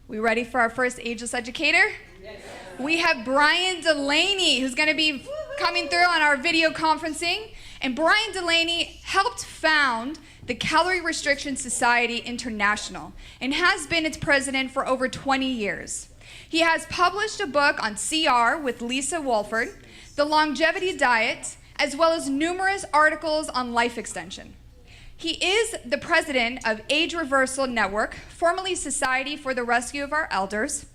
We ready for our first Ageless Educator? Yes. We have Brian Delaney, who's going to be coming through on our video conferencing. And Brian Delaney helped found the Calorie Restriction Society International and has been its president for over 20 years. He has published a book on CR with Lisa Walford, the longevity diet, as well as numerous articles on life extension. He is the president of Age Reversal Network, formerly Society for the Rescue of Our Elders,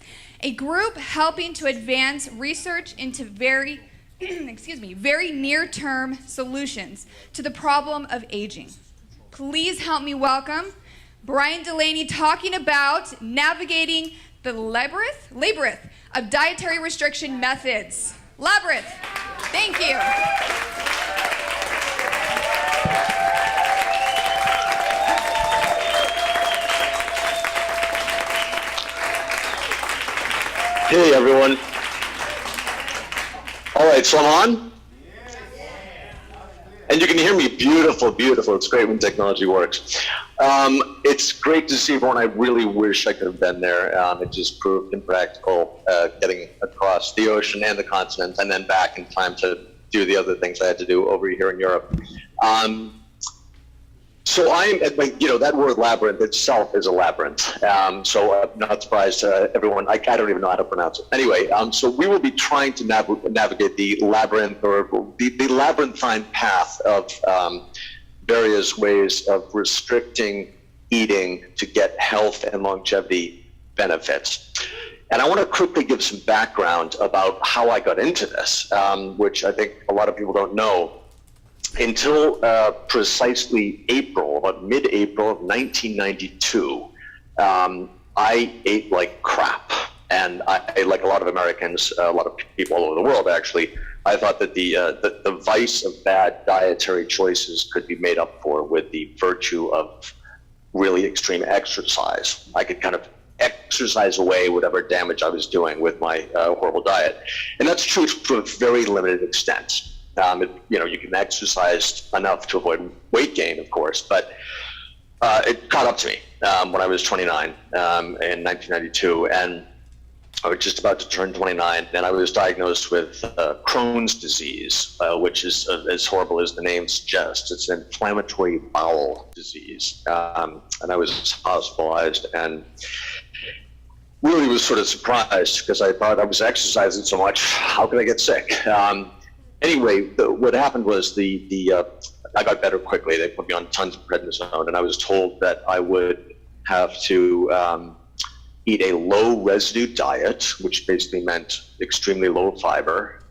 a group helping to advance research into very near-term solutions to the problem of aging. Please help me welcome Brian Delaney talking about navigating the labyrinth of dietary restriction methods. Labyrinth. Thank you. Hey everyone. All right, so I'm on? And you can hear me beautiful. It's great when technology works. It's great to see everyone. I really wish I could have been there. It just proved impractical getting across the ocean and the continent and then back in time to do the other things I had to do over here in Europe. So that word labyrinth itself is a labyrinth. So I'm not surprised everyone, I don't even know how to pronounce it. Anyway, so we will be trying to navigate the labyrinth or the labyrinthine path of various ways of restricting eating to get health and longevity benefits. And I want to quickly give some background about how I got into this, which I think a lot of people don't know. Until precisely about mid-April of 1992, I ate like crap. And I, like a lot of Americans, a lot of people all over the world actually, I thought that the vice of bad dietary choices could be made up for with the virtue of really extreme exercise. I could kind of exercise away whatever damage I was doing with my horrible diet. And that's true to a very limited extent. You can exercise enough to avoid weight gain, of course, but it caught up to me when I was 29 in 1992, and I was just about to turn 29, and I was diagnosed with Crohn's disease, which is as horrible as the name suggests. It's an inflammatory bowel disease, and I was hospitalized and really was sort of surprised because I thought I was exercising so much. How could I get sick? Anyway, what happened was I got better quickly. They put me on tons of prednisone, and I was told that I would have to eat a low residue diet, which basically meant extremely low fiber,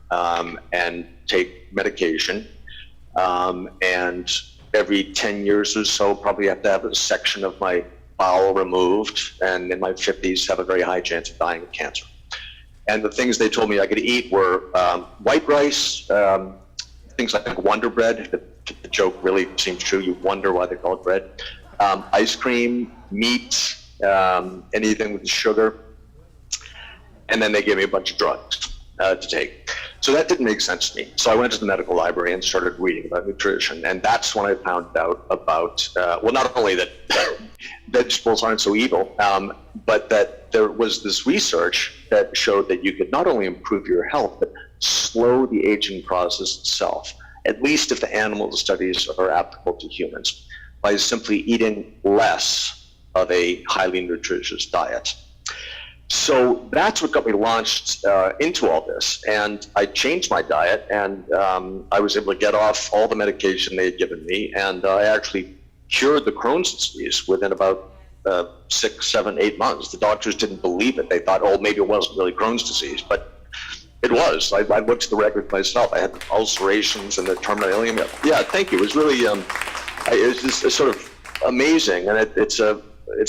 and take medication. And every 10 years or so, probably have to have a section of my bowel removed, and in my 50s, have a very high chance of dying of cancer. And the things they told me I could eat were white rice, things like Wonder Bread. The joke really seems true. You wonder why they call it bread. Ice cream, meat, anything with sugar. And then they gave me a bunch of drugs to take. So that didn't make sense to me. So I went to the medical library and started reading about nutrition. And that's when I found out about, not only that vegetables aren't so evil, but that there was this research that showed that you could not only improve your health, but slow the aging process itself, at least if the animal studies are applicable to humans, by simply eating less of a highly nutritious diet. So that's what got me launched into all this. And I changed my diet, and I was able to get off all the medication they had given me, and I actually cured the Crohn's disease within about 6, 7, 8 months. The doctors didn't believe it. They thought, oh, maybe it wasn't really Crohn's disease, but it was. I looked at the record myself. I had ulcerations and the terminal ileum. Yeah, thank you. It was really, it was just sort of amazing, and it's a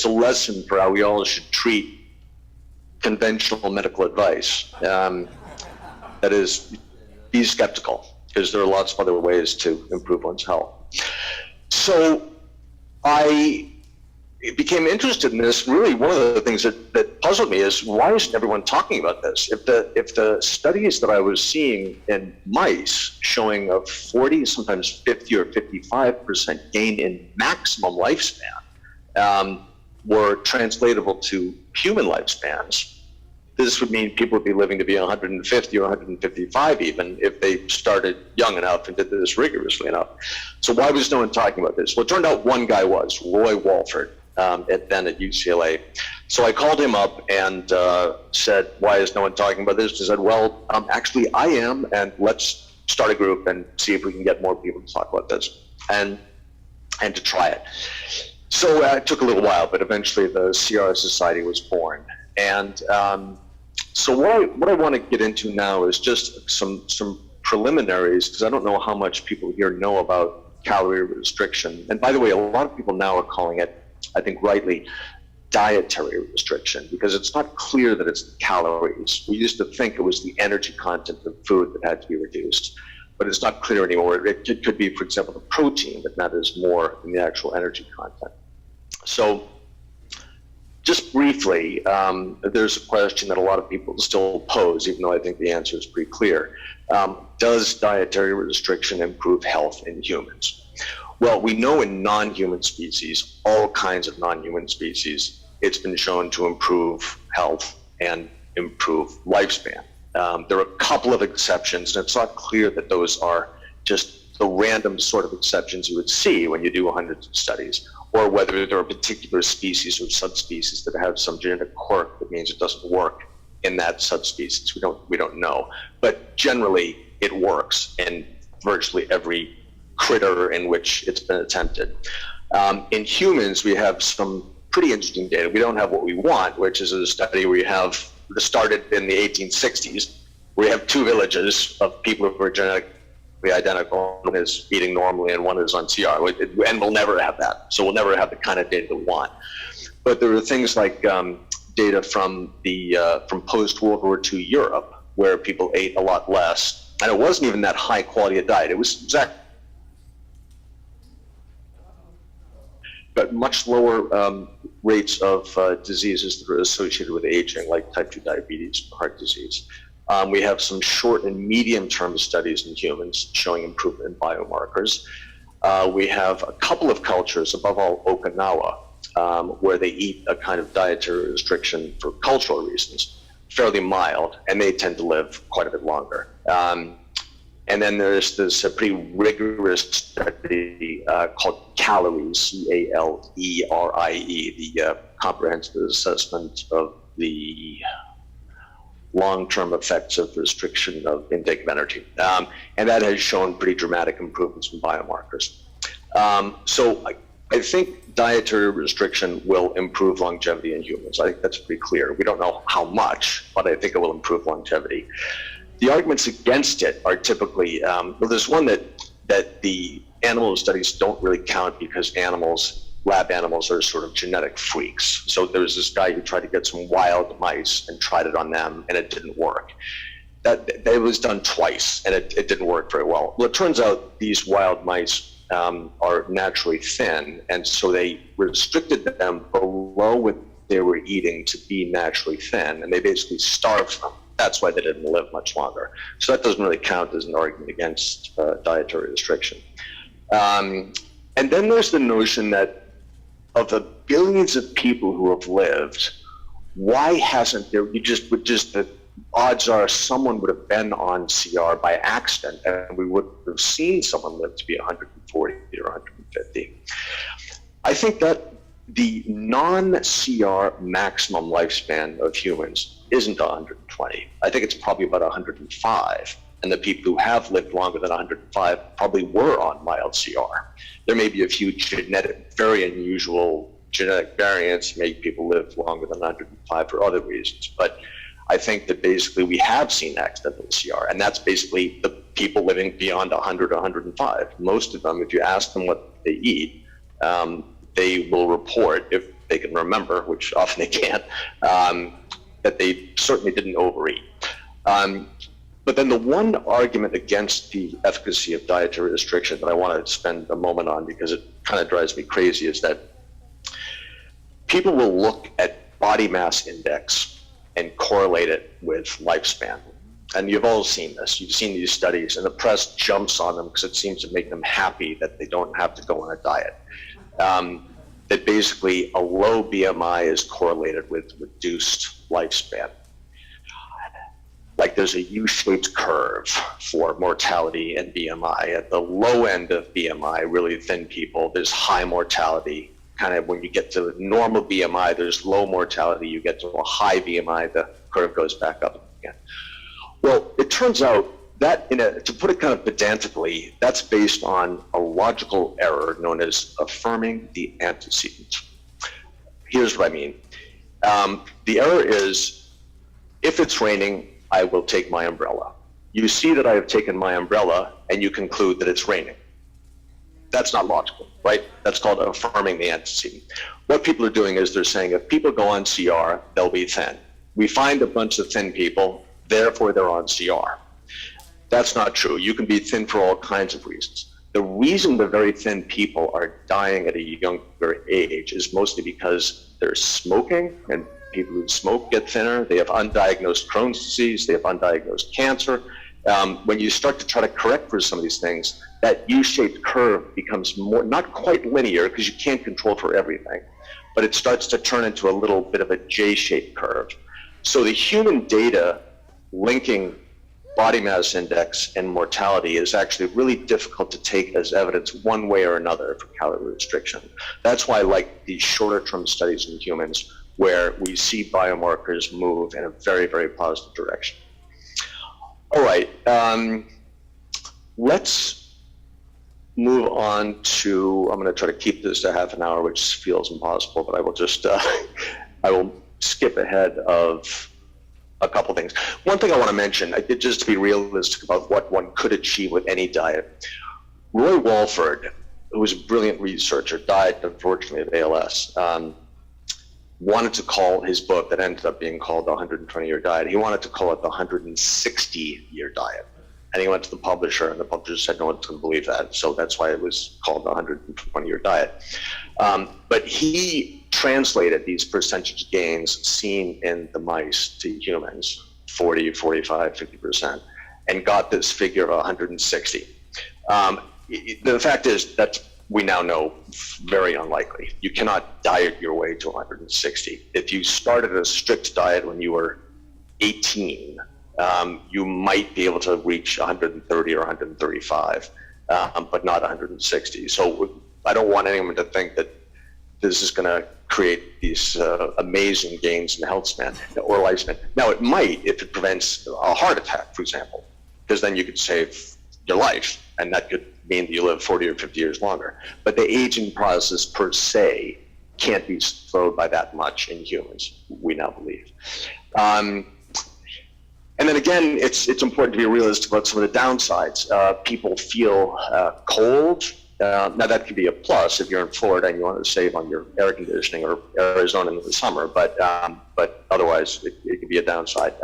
lesson for how we all should treat conventional medical advice. That is, be skeptical, because there are lots of other ways to improve one's health. So I became interested in this. Really, one of the things that puzzled me is, why isn't everyone talking about this? If the studies that I was seeing in mice showing a 40, sometimes 50 or 55% gain in maximum lifespan, were translatable to human lifespans, this would mean people would be living to be 150 or 155 even if they started young enough and did this rigorously enough. So why was no one talking about this? Well, it turned out one guy was, Roy Walford, then at UCLA. So I called him up and said, why is no one talking about this? He said, well, actually I am, and let's start a group and see if we can get more people to talk about this and to try it. So it took a little while, but eventually the CR Society was born. And so what I want to get into now is just some preliminaries, because I don't know how much people here know about calorie restriction. And by the way, a lot of people now are calling it, I think rightly, dietary restriction, because it's not clear that it's the calories. We used to think it was the energy content of food that had to be reduced, but it's not clear anymore. It could be, for example, the protein that matters more than the actual energy content. So just briefly, there's a question that a lot of people still pose, even though I think the answer is pretty clear. Does dietary restriction improve health in humans? Well, we know in non-human species, all kinds of non-human species, it's been shown to improve health and improve lifespan. There are a couple of exceptions, and it's not clear that those are just the random sort of exceptions you would see when you do hundreds of studies, or whether there are particular species or subspecies that have some genetic quirk that means it doesn't work in that subspecies. We don't know. But generally, it works in virtually every critter in which it's been attempted. In humans, we have some pretty interesting data. We don't have what we want, which is a study we have started in the 1860s. We have 2 villages of people who are genetically identical. One is eating normally and one is on CR, and we'll never have that. So we'll never have the kind of data that we want. But there are things like data from post-World War II Europe, where people ate a lot less, and it wasn't even that high quality a diet. It was exactly, but much lower rates of diseases that are associated with aging, like type 2 diabetes, heart disease. We have some short and medium-term studies in humans showing improvement in biomarkers. We have a couple of cultures, above all Okinawa, where they eat a kind of dietary restriction for cultural reasons, fairly mild, and they tend to live quite a bit longer. And then there's this pretty rigorous study called Calories, C-A-L-E-R-I-E, the Comprehensive Assessment of the long-term effects of restriction of intake of energy. And that has shown pretty dramatic improvements in biomarkers. So I think dietary restriction will improve longevity in humans. I think that's pretty clear. We don't know how much, but I think it will improve longevity. The arguments against it are typically, well, there's one that the animal studies don't really count because lab animals are sort of genetic freaks. So there was this guy who tried to get some wild mice and tried it on them, and it didn't work. That was done twice, and it didn't work very well. Well, it turns out these wild mice are naturally thin, and so they restricted them below what they were eating to be naturally thin, and they basically starved them. That's why they didn't live much longer. So that doesn't really count as an argument against dietary restriction. And then there's the notion that of the billions of people who have lived, why hasn't there, the odds are someone would have been on CR by accident, and we would have seen someone live to be 140 or 150. I think that the non-CR maximum lifespan of humans isn't 120. I think it's probably about 105. And the people who have lived longer than 105 probably were on mild CR. There may be a few very unusual genetic variants make people live longer than 105 for other reasons. But I think that basically we have seen accidental CR, and that's basically the people living beyond 100 or 105. Most of them, if you ask them what they eat, they will report, if they can remember, which often they can't, that they certainly didn't overeat. But then the one argument against the efficacy of dietary restriction that I want to spend a moment on, because it kind of drives me crazy, is that people will look at body mass index and correlate it with lifespan. And you've all seen this. You've seen these studies, and the press jumps on them because it seems to make them happy that they don't have to go on a diet. that basically a low BMI is correlated with reduced lifespan. Like there's a U-shaped curve for mortality and BMI. At the low end of BMI, really thin people, there's high mortality. Kind of when you get to normal BMI, there's low mortality. You get to a high BMI, the curve goes back up again. Well, it turns out that, to put it kind of pedantically, that's based on a logical error known as affirming the antecedent. Here's what I mean. The error is, if it's raining, I will take my umbrella. You see that I have taken my umbrella and you conclude that it's raining. That's not logical, right? That's called affirming the antecedent. What people are doing is they're saying if people go on CR, they'll be thin. We find a bunch of thin people, therefore they're on CR. That's not true. You can be thin for all kinds of reasons. The reason the very thin people are dying at a younger age is mostly because they're smoking, and people who smoke get thinner. They have undiagnosed Crohn's disease. They have undiagnosed cancer. When you start to try to correct for some of these things, that U-shaped curve becomes more, not quite linear because you can't control for everything, but it starts to turn into a little bit of a J-shaped curve. So the human data linking body mass index and mortality is actually really difficult to take as evidence one way or another for calorie restriction. That's why I like these shorter term studies in humans where we see biomarkers move in a very, very positive direction. All right, let's move on to, I'm gonna try to keep this to half an hour, which feels impossible, but I will just, I will skip ahead of a couple things. One thing I want to mention, just to be realistic about what one could achieve with any diet. Roy Walford, who was a brilliant researcher, died unfortunately of ALS, wanted to call his book that ended up being called The 120-Year Diet, he wanted to call it The 160-Year Diet. And he went to the publisher, and the publisher said no one's going to believe that, so that's why it was called The 120-Year Diet. But he translated these percentage gains seen in the mice to humans, 40, 45, 50%, and got this figure of 160. The fact is that we now know very unlikely. You cannot diet your way to 160. If you started a strict diet when you were 18, you might be able to reach 130 or 135, but not 160. So I don't want anyone to think that this is going to create these amazing gains in health span or lifespan. Now, it might if it prevents a heart attack, for example, because then you could save your life, and that could mean that you live 40 or 50 years longer. But the aging process per se can't be slowed by that much in humans, we now believe. And then again, it's important to be realistic about some of the downsides. People feel cold. Now that could be a plus if you're in Florida and you want to save on your air conditioning, or Arizona in the summer, but otherwise it could be a downside.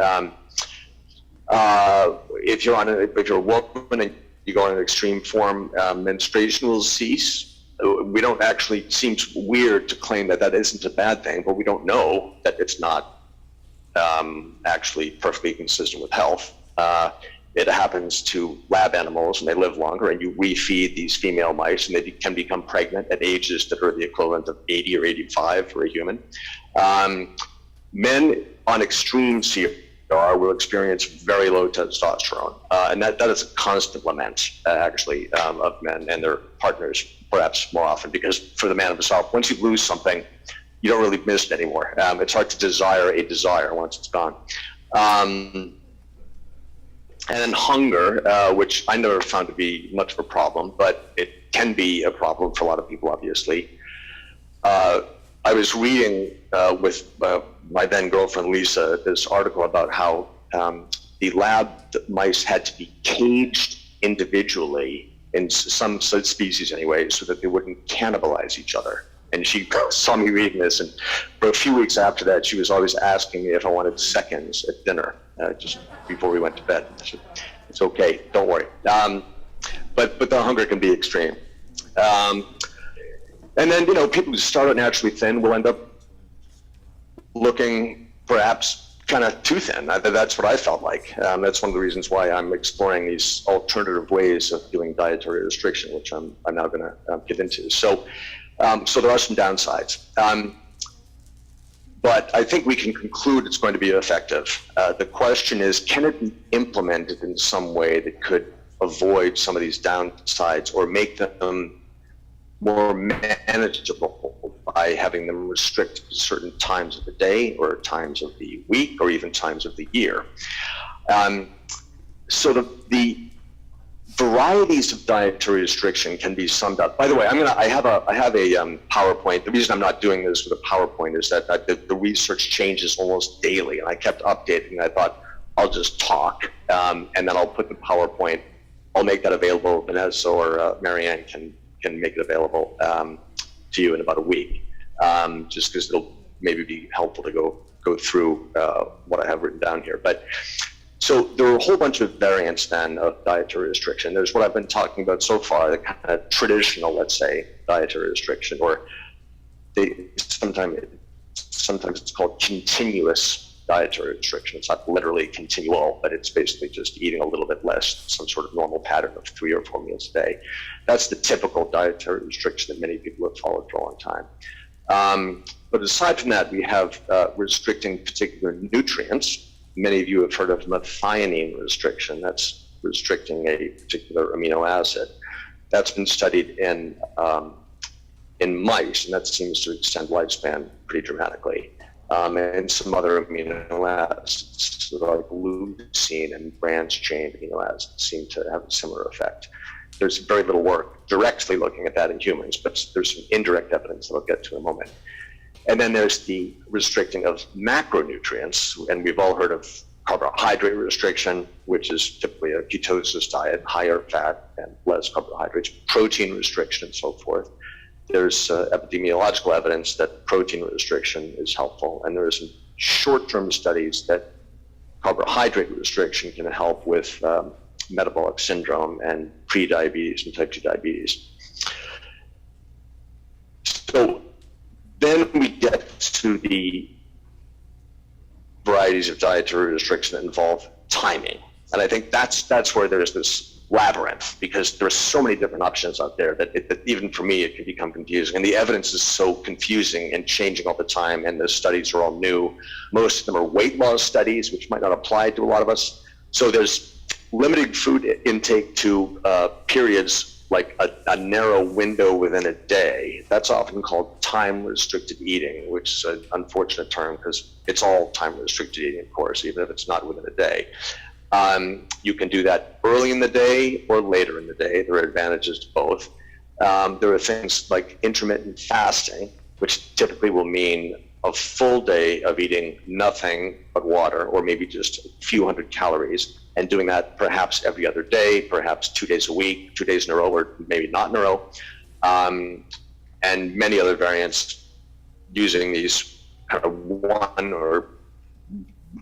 If you're a woman and you go on an extreme form, menstruation will cease. We don't actually, seems weird to claim that that isn't a bad thing, but we don't know that it's not actually perfectly consistent with health. It happens to lab animals and they live longer, and you refeed these female mice and they can become pregnant at ages that are the equivalent of 80 or 85 for a human. Men on extreme CR will experience very low testosterone, and that is a constant lament, actually, of men and their partners, perhaps more often, because for the man himself, once you lose something, you don't really miss it anymore. It's hard to desire a desire once it's gone. And then hunger, which I never found to be much of a problem, but it can be a problem for a lot of people, obviously. I was reading with my then girlfriend Lisa this article about how the lab mice had to be caged individually in some species anyway, so that they wouldn't cannibalize each other. And she saw me reading this, and for a few weeks after that, she was always asking me if I wanted seconds at dinner, just before we went to bed. I said, it's okay, don't worry. But the hunger can be extreme. And then, people who start out naturally thin will end up looking perhaps kind of too thin. That's what I felt like. That's one of the reasons why I'm exploring these alternative ways of doing dietary restriction, which I'm now going to get into. So So there are some downsides. But I think we can conclude it's going to be effective. The question is, can it be implemented in some way that could avoid some of these downsides or make them more manageable by having them restricted to certain times of the day or times of the week or even times of the year? So the varieties of dietary restriction can be summed up. By the way, I have a PowerPoint. The reason I'm not doing this with a PowerPoint is that the research changes almost daily, and I kept updating. I thought I'll just talk, and then I'll put the PowerPoint. I'll make that available. Vanessa or Marianne can make it available to you in about a week, just because it'll maybe be helpful to go through what I have written down here. But so there are a whole bunch of variants then of dietary restriction. There's what I've been talking about so far, the kind of traditional, let's say, dietary restriction, or sometimes it's called continuous dietary restriction. It's not literally continual, but it's basically just eating a little bit less, some sort of normal pattern of 3 or 4 meals a day. That's the typical dietary restriction that many people have followed for a long time. But aside from that, we have restricting particular nutrients. Many of you have heard of methionine restriction. That's restricting a particular amino acid. That's been studied in mice, and that seems to extend lifespan pretty dramatically. And some other amino acids, like leucine and branched-chain amino acids, seem to have a similar effect. There's very little work directly looking at that in humans, but there's some indirect evidence that I'll get to in a moment. And then there's the restricting of macronutrients, and we've all heard of carbohydrate restriction, which is typically a ketosis diet, higher fat and less carbohydrates, protein restriction, and so forth. There's epidemiological evidence that protein restriction is helpful, and there are some short-term studies that carbohydrate restriction can help with metabolic syndrome and pre-diabetes and type 2 diabetes. So then we get to the varieties of dietary restriction that involve timing. And I think that's where there's this labyrinth, because there's so many different options out there that even for me, it can become confusing. And the evidence is so confusing and changing all the time, and the studies are all new. Most of them are weight loss studies, which might not apply to a lot of us. So there's limiting food intake to periods like a narrow window within a day. That's often called time-restricted eating, which is an unfortunate term because it's all time-restricted eating, of course, even if it's not within a day. You can do that early in the day or later in the day. There are advantages to both. There are things like intermittent fasting, which typically will mean a full day of eating nothing but water, or maybe just a few hundred calories, and doing that perhaps every other day, perhaps 2 days a week, 2 days in a row, or maybe not in a row, and many other variants using these kind of 1 or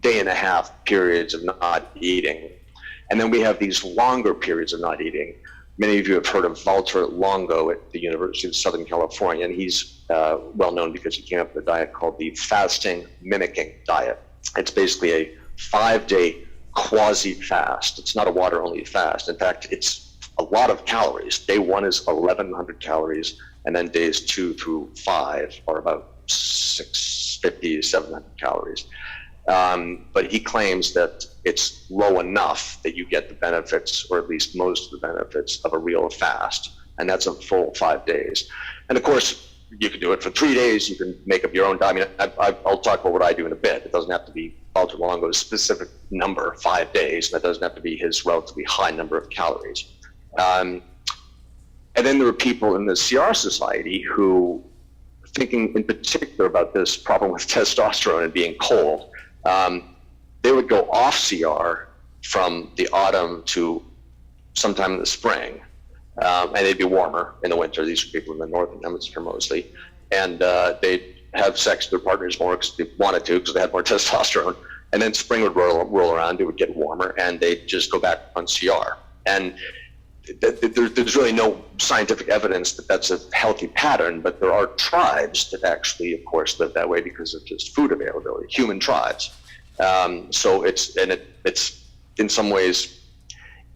day and a half periods of not eating. And then we have these longer periods of not eating. Many of you have heard of Walter Longo at the University of Southern California, and he's well known because he came up with a diet called the fasting mimicking diet. It's basically a 5-day quasi-fast. It's not a water-only fast. In fact, it's a lot of calories. Day 1 is 1,100 calories, and then days 2 through 5 are about 650, 700 calories. But he claims that it's low enough that you get the benefits, or at least most of the benefits, of a real fast, and that's a full 5 days. And of course, you can do it for 3 days. You can make up your own diet. I mean, I'll talk about what I do in a bit. It doesn't have to be Walter Longo's specific number, 5 days. That doesn't have to be his relatively high number of calories. And then there are people in the CR Society who, thinking in particular about this problem with testosterone and being cold, they would go off CR from the autumn to sometime in the spring, and they'd be warmer in the winter. These are people in the northern hemisphere mostly, and they'd have sex with their partners more because they wanted to, because they had more testosterone. And then spring would roll around, it would get warmer, and they'd just go back on CR. And there's really no scientific evidence that that's a healthy pattern, but there are tribes that actually, of course, live that way because of just food availability, human tribes. So it's in some ways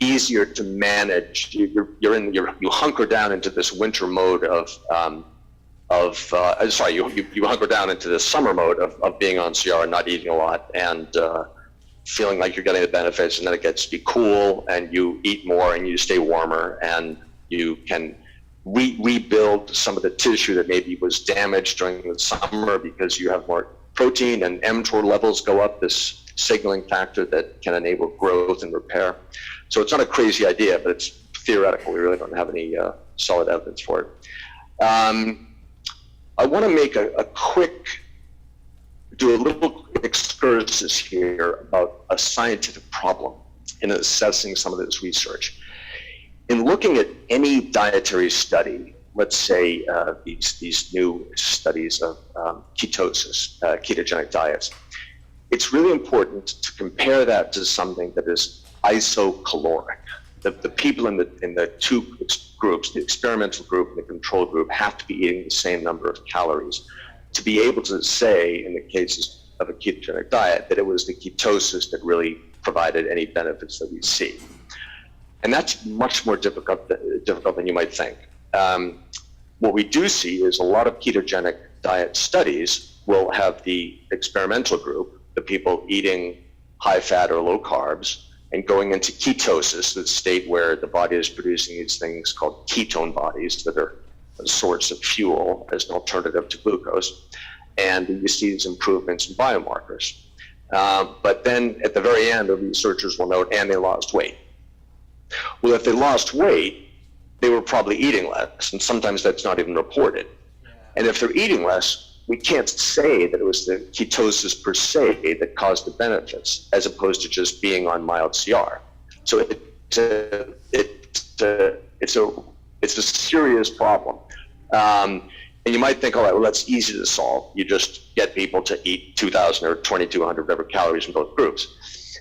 easier to manage. You hunker down into this winter mode of you hunker down into this summer mode of being on CR and not eating a lot and feeling like you're getting the benefits, and then it gets to be cool and you eat more and you stay warmer and you can rebuild some of the tissue that maybe was damaged during the summer because you have more protein and mTOR levels go up, this signaling factor that can enable growth and repair. So it's not a crazy idea, but it's theoretical. We really don't have any solid evidence for it. I want to make do a little excursus here about a scientific problem in assessing some of this research. In looking at any dietary study, let's say these new studies of ketosis, ketogenic diets, it's really important to compare that to something that is isocaloric. The people in the two groups, the experimental group and the control group, have to be eating the same number of calories to be able to say, in the cases of a ketogenic diet, that it was the ketosis that really provided any benefits that we see. And that's much more difficult than you might think. What we do see is a lot of ketogenic diet studies will have the experimental group, the people eating high fat or low carbs, and going into ketosis, the state where the body is producing these things called ketone bodies that are a source of fuel as an alternative to glucose. And you see these improvements in biomarkers. But then at the very end, the researchers will note, and they lost weight. Well, if they lost weight, they were probably eating less, and sometimes that's not even reported. And if they're eating less, we can't say that it was the ketosis per se that caused the benefits, as opposed to just being on mild CR. So it's a serious problem. And you might think, all right, well, that's easy to solve. You just get people to eat 2,000 or 2,200 whatever calories in both groups.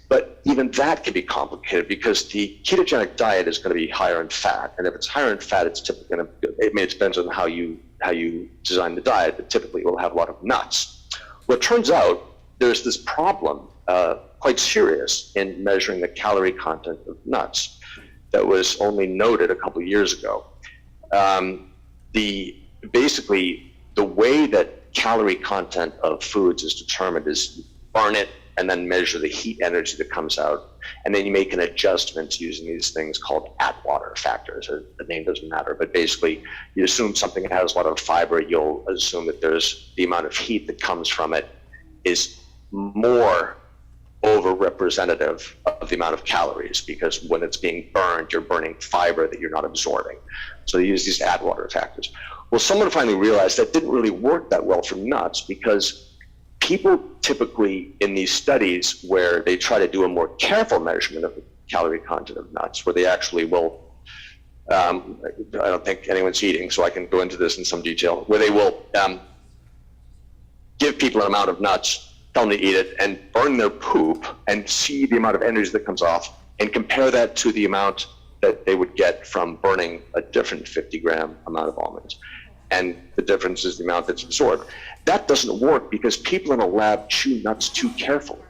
But even that can be complicated because the ketogenic diet is going to be higher in fat, and if it's higher in fat, it's typically going to. It depends on how you design the diet, but typically it will have a lot of nuts. Well, it turns out there's this problem, quite serious, in measuring the calorie content of nuts that was only noted a couple of years ago. Basically, the way that calorie content of foods is determined is you burn it and then measure the heat energy that comes out. And then you make an adjustment using these things called Atwater factors. The name doesn't matter, but basically you assume something has a lot of fiber, you'll assume that there's the amount of heat that comes from it is more over-representative of the amount of calories, because when it's being burned, you're burning fiber that you're not absorbing. So they use these Atwater factors. Well, someone finally realized that didn't really work that well for nuts, because people typically in these studies where they try to do a more careful measurement of the calorie content of nuts, where they actually will, I don't think anyone's eating, so I can go into this in some detail, where they will give people an amount of nuts, tell them to eat it, and burn their poop and see the amount of energy that comes off, and compare that to the amount that they would get from burning a different 50-gram amount of almonds. And the difference is the amount that's absorbed. That doesn't work because people in a lab chew nuts too carefully,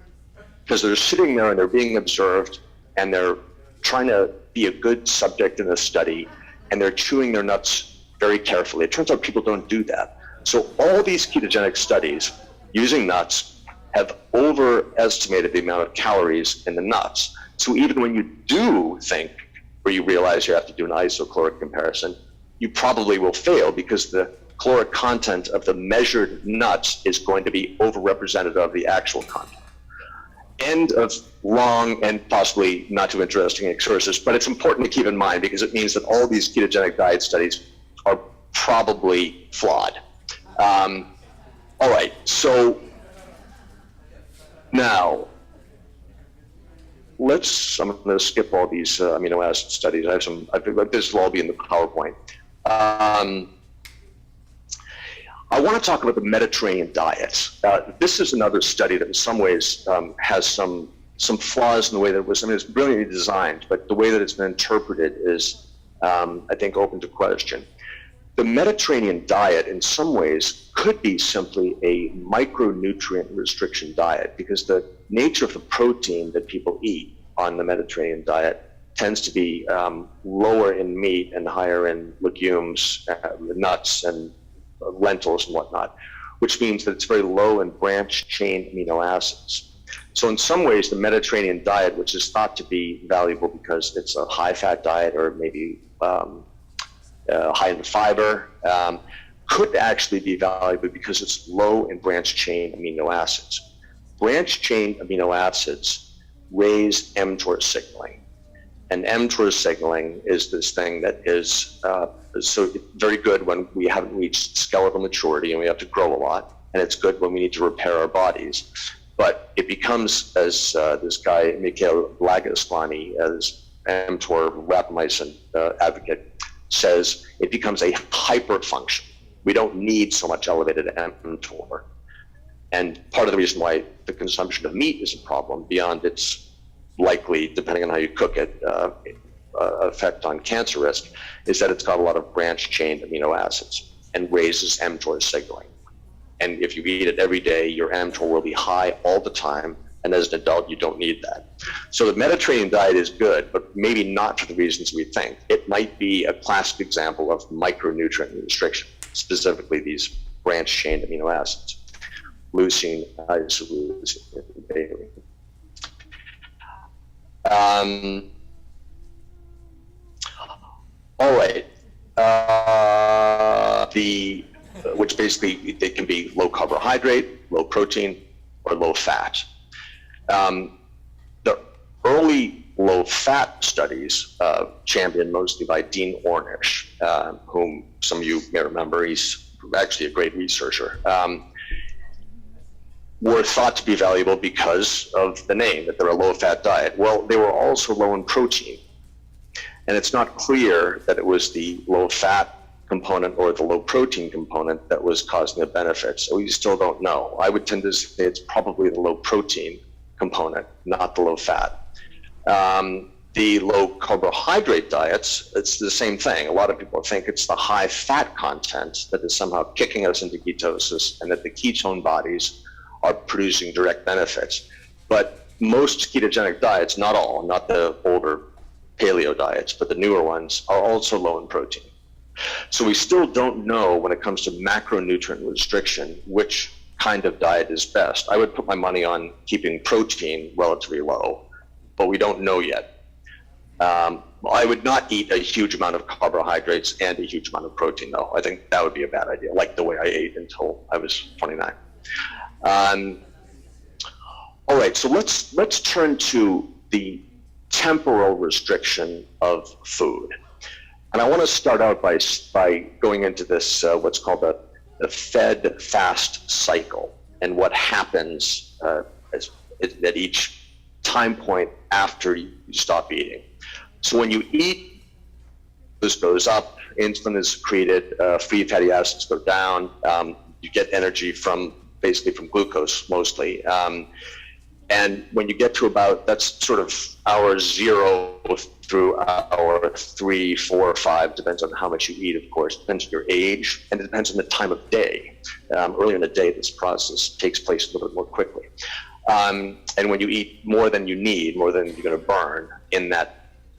because they're sitting there and they're being observed and they're trying to be a good subject in a study, and they're chewing their nuts very carefully. It turns out people don't do that. So all these ketogenic studies using nuts have overestimated the amount of calories in the nuts. So even when you do think, or you realize you have to do an isocaloric comparison, you probably will fail because the caloric content of the measured nuts is going to be overrepresentative of the actual content. End of long and possibly not too interesting excursus, but it's important to keep in mind because it means that all these ketogenic diet studies are probably flawed. All right, so now I'm going to skip all these amino acid studies. I think this will all be in the PowerPoint. I want to talk about the Mediterranean diet. This is another study that in some ways has some flaws in the way that it was, it's brilliantly designed, but the way that it's been interpreted is, I think, open to question. The Mediterranean diet in some ways could be simply a micronutrient restriction diet, because the nature of the protein that people eat on the Mediterranean diet tends to be lower in meat and higher in legumes, nuts, and lentils and whatnot, which means that it's very low in branch-chain amino acids. So in some ways, the Mediterranean diet, which is thought to be valuable because it's a high-fat diet or maybe high in fiber, could actually be valuable because it's low in branch-chain amino acids. Branch-chain amino acids raise mTOR signaling. And mTOR signaling is this thing that is so very good when we haven't reached skeletal maturity and we have to grow a lot, and it's good when we need to repair our bodies. But it becomes, as this guy, Mikhail Labyrinth, as mTOR rapamycin advocate, says, it becomes a hyperfunction. We don't need so much elevated mTOR. And part of the reason why the consumption of meat is a problem, beyond its likely, depending on how you cook it, effect on cancer risk, is that it's got a lot of branch-chain amino acids and raises mTOR signaling. And if you eat it every day, your mTOR will be high all the time, and as an adult, you don't need that. So the Mediterranean diet is good, but maybe not for the reasons we think. It might be a classic example of micronutrient restriction, specifically these branch-chain amino acids. Leucine, isoleucine, and valine. All right. Which basically, they can be low carbohydrate, low protein, or low fat. The early low fat studies, championed mostly by Dean Ornish, whom some of you may remember, he's actually a great researcher, were thought to be valuable because of the name, that they're a low-fat diet. Well, they were also low in protein. And it's not clear that it was the low-fat component or the low-protein component that was causing the benefits. So we still don't know. I would tend to say it's probably the low-protein component, not the low-fat. The low-carbohydrate diets, it's the same thing. A lot of people think it's the high-fat content that is somehow kicking us into ketosis, and that the ketone bodies are producing direct benefits. But most ketogenic diets, not all, not the older paleo diets, but the newer ones, are also low in protein. So we still don't know, when it comes to macronutrient restriction, which kind of diet is best. I would put my money on keeping protein relatively low, but we don't know yet. I would not eat a huge amount of carbohydrates and a huge amount of protein, though. I think that would be a bad idea, like the way I ate until I was 29. All right, so let's turn to the temporal restriction of food. And I want to start out by going into this, what's called the fed-fast cycle, and what happens at each time point after you stop eating. So when you eat, this goes up, insulin is secreted, free fatty acids go down, you get energy basically from glucose mostly. And when you get to about, that's sort of hour 0 through hour 3, 4, 5, depends on how much you eat, of course, depends on your age, and it depends on the time of day. Earlier in the day, this process takes place a little bit more quickly. And when you eat more than you need, more than you're going to burn in that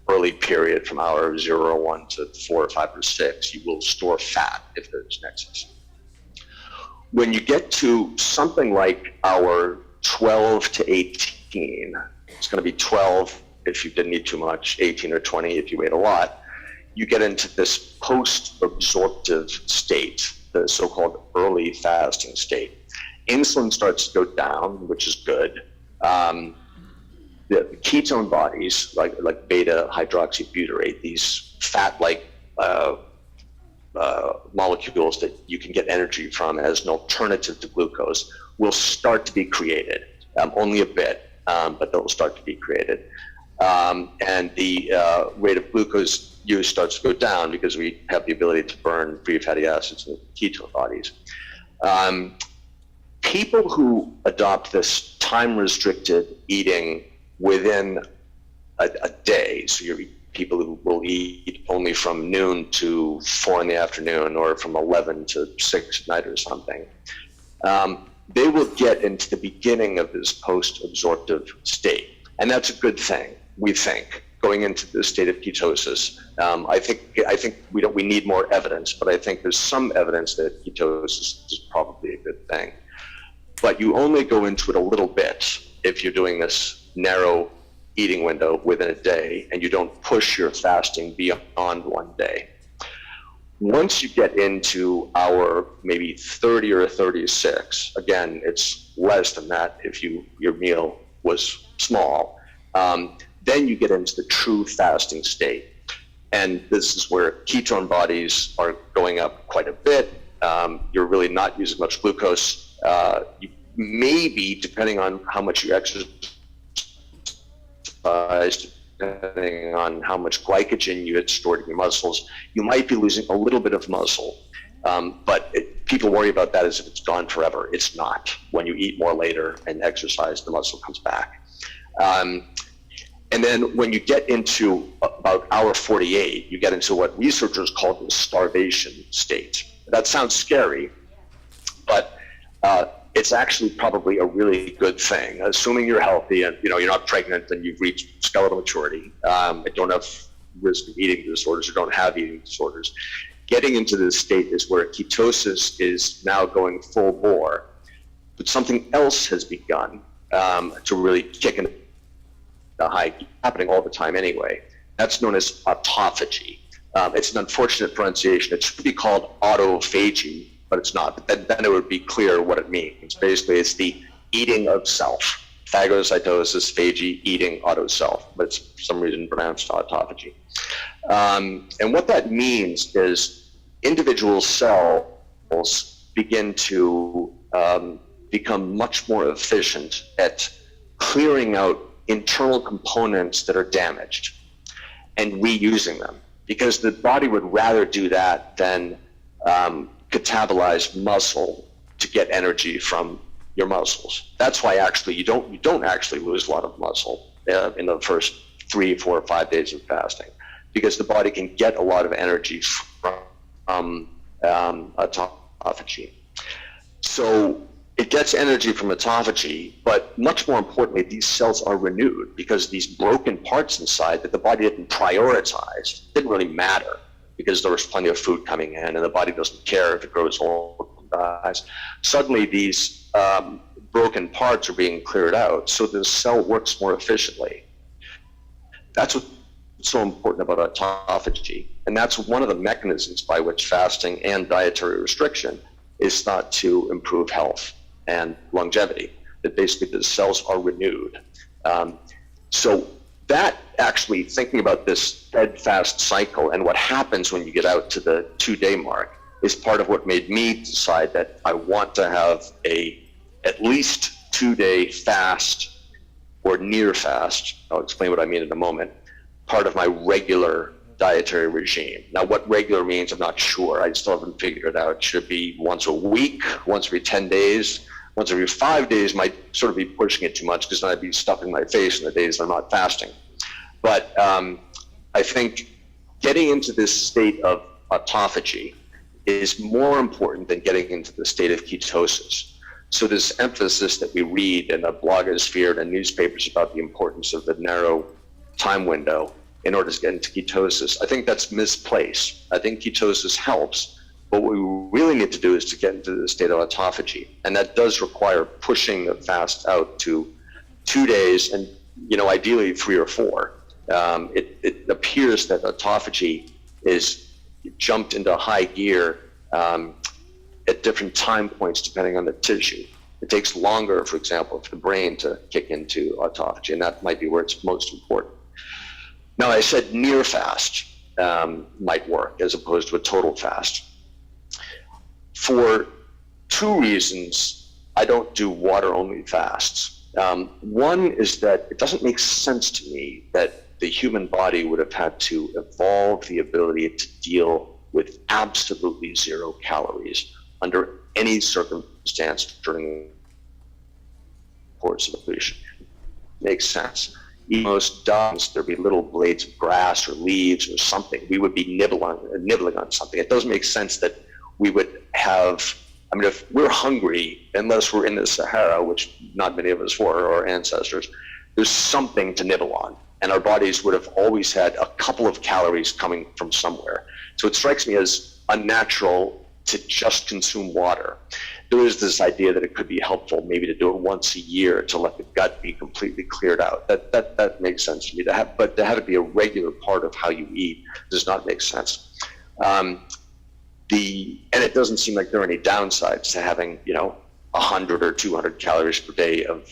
early period from hour 0 or 1 to 4 or 5 or 6, you will store fat if there's an excess. When you get to something like hour 12 to 18, it's going to be 12 if you didn't eat too much, 18 or 20 if you ate a lot, you get into this post-absorptive state, the so-called early fasting state. Insulin starts to go down, which is good. The ketone bodies, like beta hydroxybutyrate, these fat-like molecules that you can get energy from as an alternative to glucose, will start to be created, only a bit, but they'll start to be created. And the rate of glucose use starts to go down because we have the ability to burn free fatty acids in the ketone bodies. People who adopt this time-restricted eating within a day, so you're people who will eat only from noon to 4 in the afternoon or from 11 to 6 at night or something, they will get into the beginning of this post-absorptive state. And that's a good thing, we think. going into the state of ketosis. I think we need more evidence, but I think there's some evidence that ketosis is probably a good thing. But you only go into it a little bit if you're doing this narrow eating window within a day, and you don't push your fasting beyond 1 day. Once you get into hour maybe 30 or 36, again, it's less than that if your meal was small, then you get into the true fasting state. And this is where ketone bodies are going up quite a bit. You're really not using much glucose. You maybe, depending on how much you exercise, depending on how much glycogen you had stored in your muscles, you might be losing a little bit of muscle. But people worry about that as if it's gone forever. It's not. When you eat more later and exercise, the muscle comes back. And then when you get into about hour 48, you get into what researchers call the starvation state. That sounds scary, but it's actually probably a really good thing, assuming you're healthy and you're not pregnant and you've reached skeletal maturity, and don't have risk of eating disorders or don't have eating disorders. Getting into this state is where ketosis is now going full bore, but something else has begun to really kick in the high, happening all the time anyway. That's known as autophagy. It's an unfortunate pronunciation. It should be called autophagy, but it's not. But then it would be clear what it means. Basically, it's the eating of self. Phagocytosis, phagy, eating, auto-self, but it's for some reason pronounced autophagy. And what that means is individual cells begin to become much more efficient at clearing out internal components that are damaged and reusing them, because the body would rather do that than catabolize muscle to get energy from your muscles. That's why actually you don't actually lose a lot of muscle in the first 3, 4, or 5 days of fasting, because the body can get a lot of energy from autophagy. So it gets energy from autophagy, but much more importantly, these cells are renewed because these broken parts inside that the body didn't prioritize didn't really matter, because there was plenty of food coming in and the body doesn't care if it grows old and dies. Suddenly these broken parts are being cleared out, so the cell works more efficiently. That's what's so important about autophagy, and that's one of the mechanisms by which fasting and dietary restriction is thought to improve health and longevity, that basically the cells are renewed. So that actually, thinking about this steadfast cycle and what happens when you get out to the 2-day mark, is part of what made me decide that I want to have at least 2-day fast or near fast. I'll explain what I mean in a moment, part of my regular dietary regime. Now, what regular means, I'm not sure. I still haven't figured it out. Should it be once a week, once every 10 days? Once every 5 days might sort of be pushing it too much, because then I'd be stuffing my face in the days I'm not fasting. But I think getting into this state of autophagy is more important than getting into the state of ketosis. So this emphasis that we read in the blogosphere and newspapers about the importance of the narrow time window in order to get into ketosis, I think that's misplaced. I think ketosis helps, but what we really need to do is to get into the state of autophagy. And that does require pushing the fast out to 2 days and, ideally 3 or 4. It appears that autophagy is jumped into high gear at different time points depending on the tissue. It takes longer, for example, for the brain to kick into autophagy, and that might be where it's most important. Now, I said near fast might work as opposed to a total fast. For 2 reasons, I don't do water-only fasts. One is that it doesn't make sense to me that the human body would have had to evolve the ability to deal with absolutely 0 calories under any circumstance during the course of evolution. Makes sense. In most dogs, there'd be little blades of grass or leaves or something. We would be nibbling on something. It doesn't make sense that we would have, if we're hungry, unless we're in the Sahara, which not many of us were, or our ancestors, there's something to nibble on. and our bodies would have always had a couple of calories coming from somewhere. So it strikes me as unnatural to just consume water. There is this idea that it could be helpful maybe to do it once a year to let the gut be completely cleared out. That makes sense to me. But to have it be a regular part of how you eat does not make sense. And it doesn't seem like there are any downsides to having, 100 or 200 calories per day of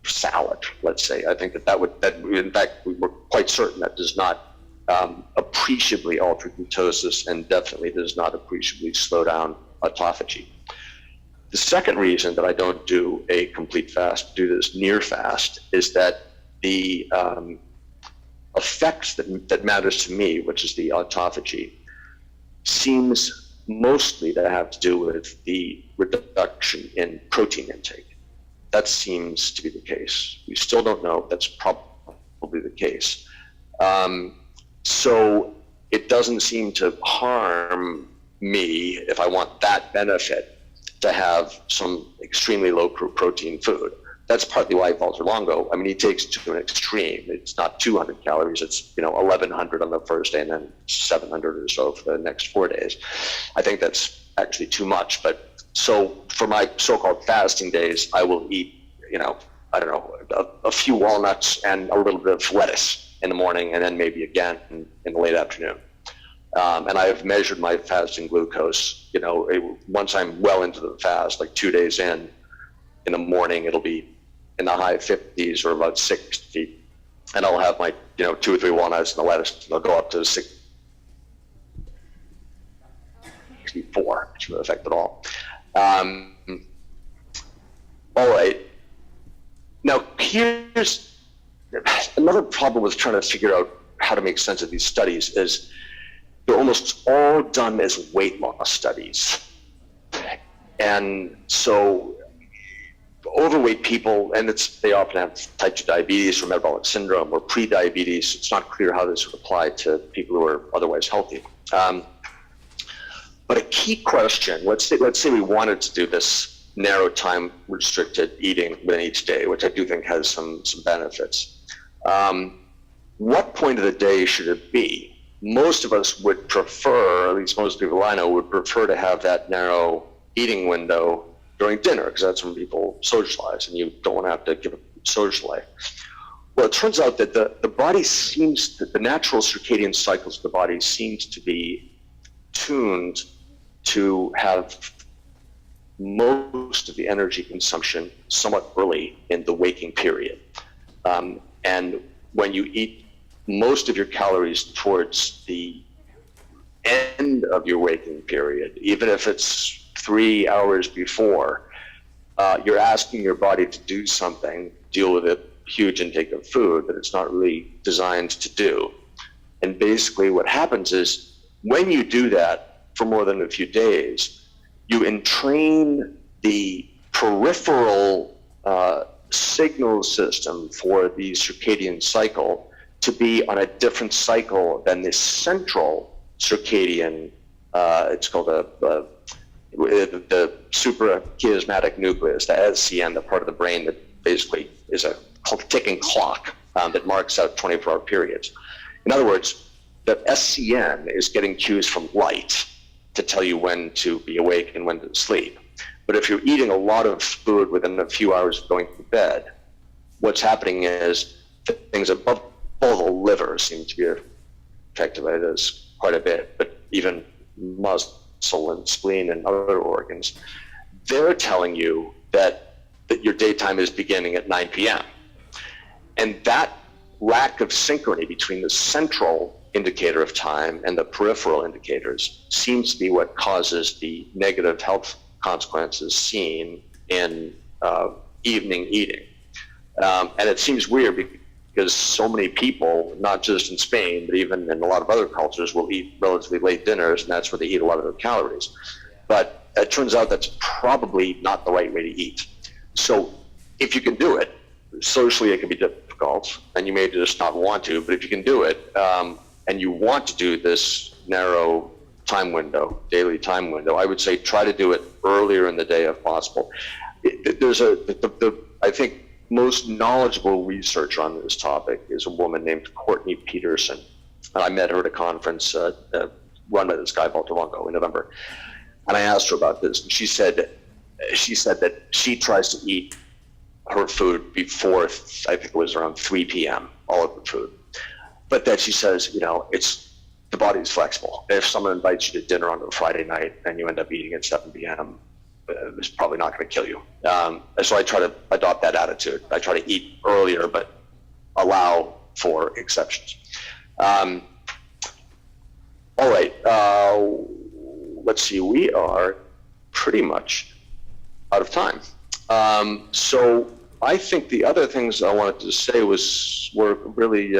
salad, let's say. I think in fact, we were quite certain that does not appreciably alter ketosis and definitely does not appreciably slow down autophagy. The second reason that I don't do a complete fast, do this near fast, is that the effects that matters to me, which is the autophagy, seems mostly to have to do with the reduction in protein intake. That seems to be the case. We still don't know if that's probably the case. So it doesn't seem to harm me, if I want that benefit, to have some extremely low protein food. That's partly why Walter Longo, he takes it to an extreme. It's not 200 calories, it's 1,100 on the first day and then 700 or so for the next 4 days. I think that's actually too much. But so for my so-called fasting days, I will eat, a few walnuts and a little bit of lettuce in the morning and then maybe again in the late afternoon. And I've measured my fasting glucose, once I'm well into the fast, like 2 days in the morning, it'll be in the high 50s or about 60. And I'll have my, 2 or 3 walnuts and the lettuce, and they'll go up to 64, which won't affect at all. All right. Now, here's another problem with trying to figure out how to make sense of these studies is they're almost all done as weight loss studies. And so overweight people, and they often have type 2 diabetes or metabolic syndrome or pre-diabetes. It's not clear how this would apply to people who are otherwise healthy. But a key question, let's say we wanted to do this narrow time restricted eating within each day, which I do think has some benefits. What point of the day should it be? Most of us would prefer, at least most people I know, would prefer to have that narrow eating window during dinner, because that's when people socialize and you don't want to have to give up social life. Well, it turns out that the body the natural circadian cycles of the body seems to be tuned to have most of the energy consumption somewhat early in the waking period. And when you eat most of your calories towards the end of your waking period, even if it's 3 hours before, you're asking your body to do something, deal with a huge intake of food that it's not really designed to do. And basically what happens is when you do that for more than a few days, you entrain the peripheral signal system for the circadian cycle to be on a different cycle than the central circadian, it's called the suprachiasmatic nucleus, the SCN, the part of the brain that basically is a ticking clock that marks out 24-hour periods. In other words, the SCN is getting cues from light to tell you when to be awake and when to sleep. But if you're eating a lot of food within a few hours of going to bed, what's happening is things above the liver seem to be affected by this quite a bit, but even muscle and spleen and other organs, they're telling you that your daytime is beginning at 9 p.m. And that lack of synchrony between the central indicator of time and the peripheral indicators seems to be what causes the negative health consequences seen in evening eating. And it seems weird because so many people, not just in Spain, but even in a lot of other cultures, will eat relatively late dinners, and that's where they eat a lot of their calories. But it turns out that's probably not the right way to eat. So if you can do it, socially it can be difficult, and you may just not want to, but if you can do it, and you want to do this narrow time window, daily time window, I would say try to do it earlier in the day if possible. I think most knowledgeable researcher on this topic is a woman named Courtney Peterson. And I met her at a conference run by this guy, Valtavango, in November. And I asked her about this, and she said that she tries to eat her food before, I think it was around 3 p.m., all of her food. But that she says, the body is flexible. If someone invites you to dinner on a Friday night and you end up eating at 7 p.m., it's probably not going to kill you. So I try to adopt that attitude. I try to eat earlier, but allow for exceptions. All right. Let's see. We are pretty much out of time. So I think the other things I wanted to say were really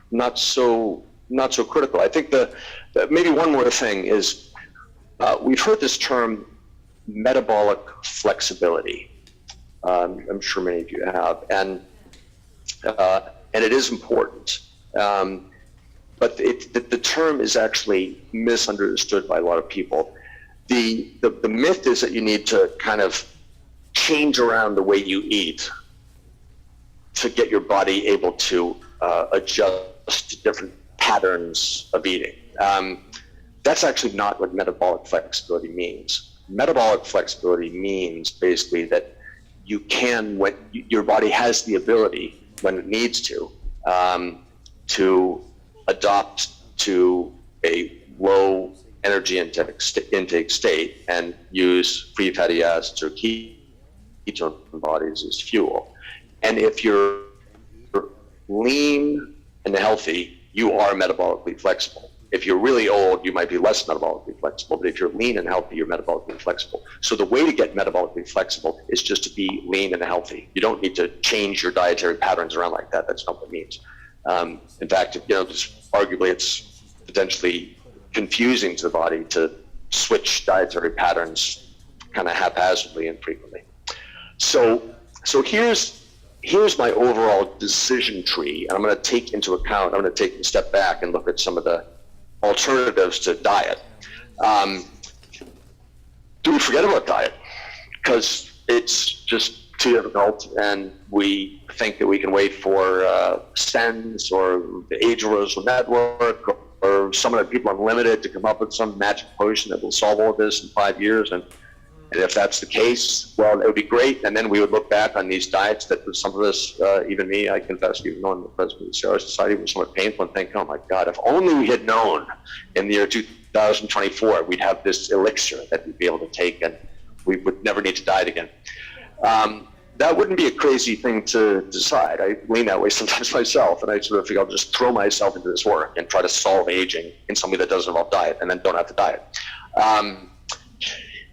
not so critical. I think maybe one more thing is we've heard this term metabolic flexibility. I'm sure many of you have, and it is important. But the term is actually misunderstood by a lot of people. The myth is that you need to kind of change around the way you eat to get your body able to adjust to different patterns of eating. That's actually not what metabolic flexibility means. Metabolic flexibility means basically that you can, when your body has the ability, when it needs to adopt to a low energy intake state and use free fatty acids or ketone bodies as fuel. And if you're lean and healthy, you are metabolically flexible. If you're really old, you might be less metabolically flexible, but if you're lean and healthy, you're metabolically flexible. So the way to get metabolically flexible is just to be lean and healthy. You don't need to change your dietary patterns around like that. That's not what it means. In fact, just arguably it's potentially confusing to the body to switch dietary patterns kind of haphazardly and frequently. So here's my overall decision tree, and I'm going to take into account, I'm going to take a step back and look at some of the alternatives to diet. Do we forget about diet? Because it's just too difficult, and we think that we can wait for SENS or the Ageless Network or some of the people Unlimited to come up with some magic potion that will solve all of this in 5 years. And if that's the case, well, it would be great. And then we would look back on these diets that some of us, even me, I confess, even though I'm the president of the CR Society, was somewhat painful, and think, oh my God, if only we had known in the year 2024, we'd have this elixir that we'd be able to take and we would never need to diet again. That wouldn't be a crazy thing to decide. I lean that way sometimes myself, and I sort of think I'll just throw myself into this work and try to solve aging in something that doesn't involve diet, and then don't have to diet.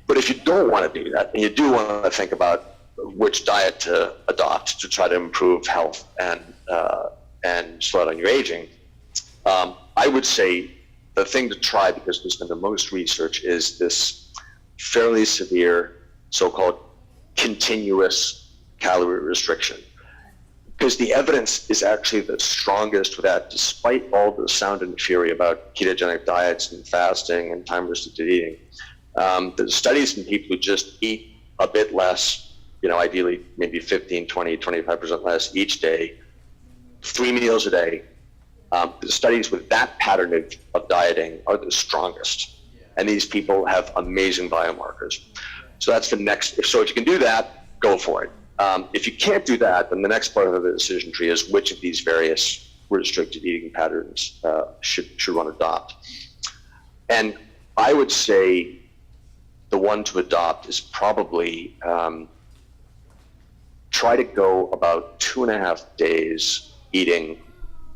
But if you don't want to do that, and you do want to think about which diet to adopt to try to improve health and slow down your aging, I would say the thing to try, because there's been the most research, is this fairly severe so-called continuous calorie restriction. Because the evidence is actually the strongest for that, despite all the sound and fury about ketogenic diets and fasting and time-restricted eating. The studies in people who just eat a bit less, ideally maybe 15, 20, 25% less each day, 3 meals a day, the studies with that pattern of dieting are the strongest. And these people have amazing biomarkers. So that's the next, so if you can do that, go for it. If you can't do that, then the next part of the decision tree is which of these various restricted eating patterns should one adopt. And I would say the one to adopt is probably try to go about 2.5 days eating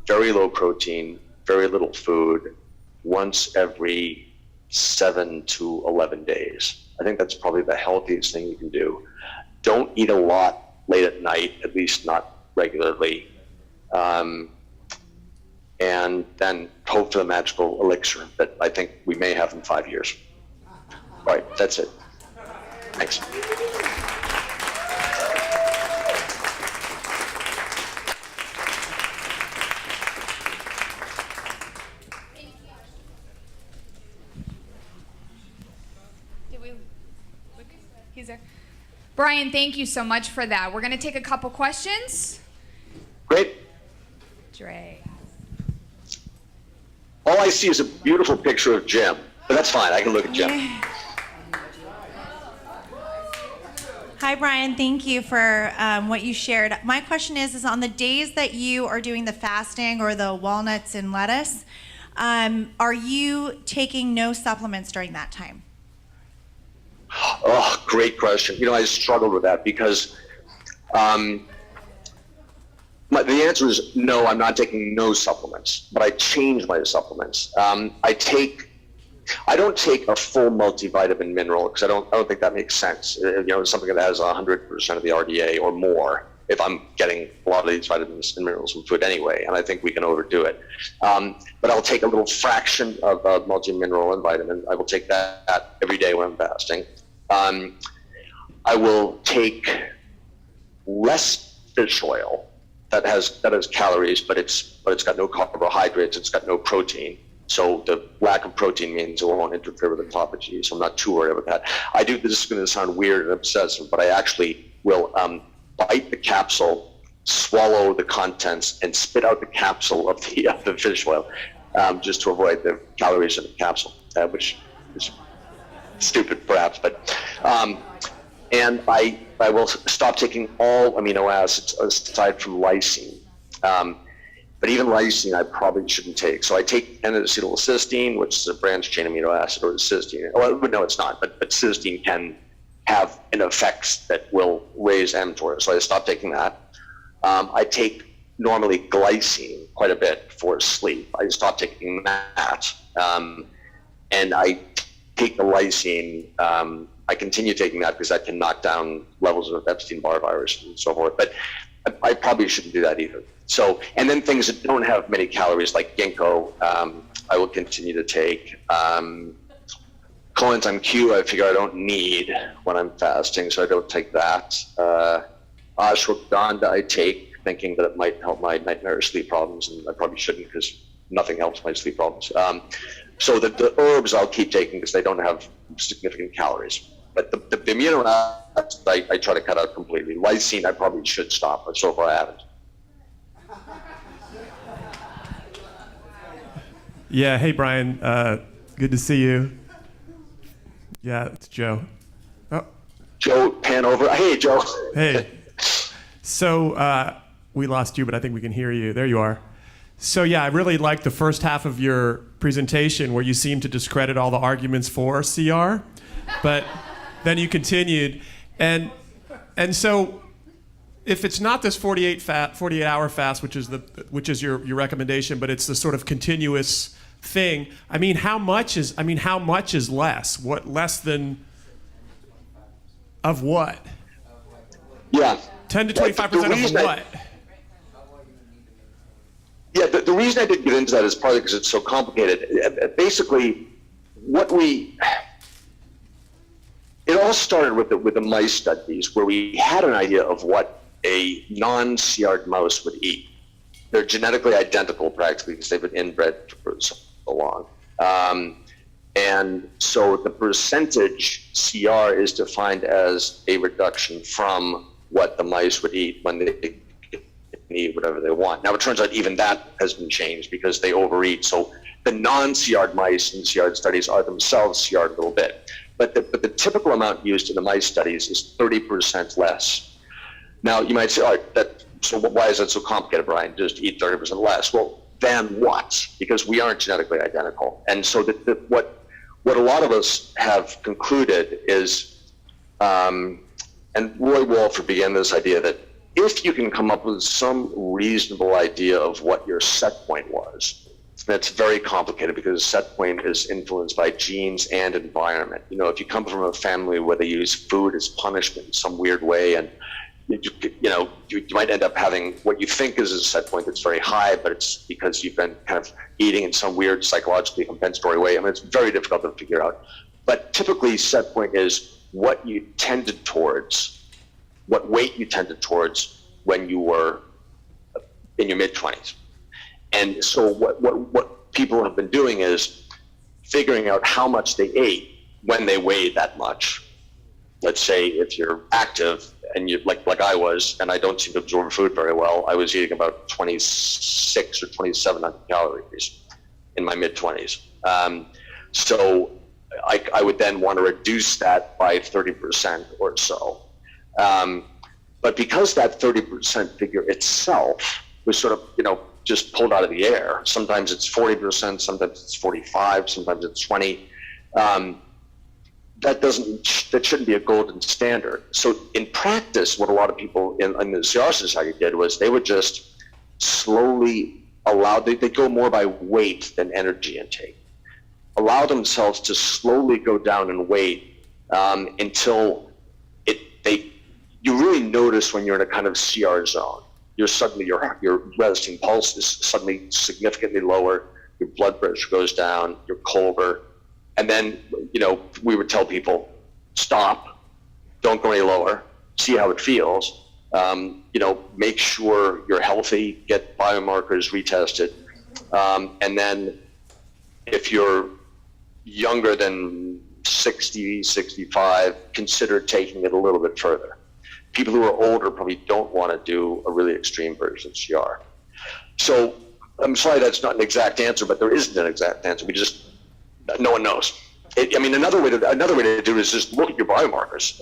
very low protein, very little food, once every 7 to 11 days. I think that's probably the healthiest thing you can do. Don't eat a lot late at night, at least not regularly. And then hope for the magical elixir that I think we may have in 5 years. All right, that's it. Thanks. He's Brian, thank you so much for that. We're going to take a couple questions. Great. Dre. All I see is a beautiful picture of Jim, but that's fine. I can look at Jim. Yeah. Hi, Brian. Thank you for what you shared. My question is on the days that you are doing the fasting or the walnuts and lettuce, are you taking no supplements during that time? Oh, great question. You know, I struggled with that because the answer is no, I'm not taking no supplements, but I change my supplements. I don't take a full multivitamin mineral because I don't think that makes sense. You know, something that has 100% of the RDA or more if I'm getting a lot of these vitamins and minerals from food anyway, and I think we can overdo it. But I'll take a little fraction of multi-mineral and vitamin. I will take that every day when I'm fasting. I will take less fish oil that has calories, but it's got no carbohydrates, it's got no protein. So the lack of protein means it won't interfere with autophagy, so I'm not too worried about that. This is going to sound weird and obsessive, but I actually will bite the capsule, swallow the contents, and spit out the capsule of the fish oil, just to avoid the calories in the capsule, which is stupid perhaps, but and I will stop taking all amino acids aside from lysine. But even lysine I probably shouldn't take. So I take N-acetylcysteine, which is a branched chain amino acid, or cysteine. Well, no, it's not, but cysteine can have an effect that will raise mTOR. So I stop taking that. I take normally glycine quite a bit for sleep. I stop taking that. And I take the lysine. I continue taking that because that can knock down levels of Epstein-Barr virus and so forth. But I probably shouldn't do that either. So, and then things that don't have many calories like ginkgo, I will continue to take. Coenzyme Q, I figure I don't need when I'm fasting, so I don't take that. Ashwagandha I take, thinking that it might help my nightmare sleep problems, and I probably shouldn't because nothing helps my sleep problems. So the herbs I'll keep taking because they don't have significant calories. But the amino acids I try to cut out completely. Lysine I probably should stop, but so far I haven't. Yeah, hey Brian, good to see you. Yeah, it's Joe. Oh. Joe, pan over. Hey, Joe. Hey. So we lost you, but I think we can hear you. There you are. So yeah, I really liked the first half of your presentation where you seemed to discredit all the arguments for CR, but then you continued. And so if it's not this 48-hour fast, which is your recommendation, but it's the sort of continuous thing. I mean, how much is less? What less than of what? Yeah. 10 to 25% of what? Yeah, the reason I didn't get into that is partly because it's so complicated. Basically, it all started with the mice studies where we had an idea of what a non-CR'd mouse would eat. They're genetically identical practically because they've been inbred for so long. And so the percentage CR is defined as a reduction from what the mice would eat when they can eat whatever they want. Now it turns out even that has been changed because they overeat. So the non-CR'd mice in CR'd studies are themselves CR'd a little bit. But the typical amount used in the mice studies is 30% less. Now you might say, all right, so why is that so complicated, Brian? Just eat 30% less. Well, then what? Because we aren't genetically identical. And so what a lot of us have concluded is, and Roy Wolfer began this idea that if you can come up with some reasonable idea of what your set point was, that's very complicated because set point is influenced by genes and environment. You know, if you come from a family where they use food as punishment in some weird way, and you might end up having what you think is a set point that's very high, but it's because you've been kind of eating in some weird psychologically compensatory way. I mean, it's very difficult to figure out. But typically, set point is what you tended towards, what weight you tended towards when you were in your mid-20s. And so what people have been doing is figuring out how much they ate when they weighed that much, let's say if you're active and you like I was, and I don't seem to absorb food very well, I was eating about 26 or 2,700 calories in my mid-20s. So I would then want to reduce that by 30% or so. But because that 30% figure itself was sort of, just pulled out of the air, sometimes it's 40%, sometimes it's 45, sometimes it's 20. That shouldn't be a golden standard. So in practice, what a lot of people in the CR Society did was they would just slowly they'd go more by weight than energy intake. Allow themselves to slowly go down in weight until you really notice when you're in a kind of CR zone. Your resting pulse is suddenly significantly lower, your blood pressure goes down, you're colder. And then, we would tell people, stop, don't go any lower, see how it feels. Make sure you're healthy, get biomarkers retested. And then if you're younger than 60, 65, consider taking it a little bit further. People who are older probably don't want to do a really extreme version of CR. So I'm sorry that's not an exact answer, but there isn't an exact answer. No one knows. Another way to do it is just look at your biomarkers,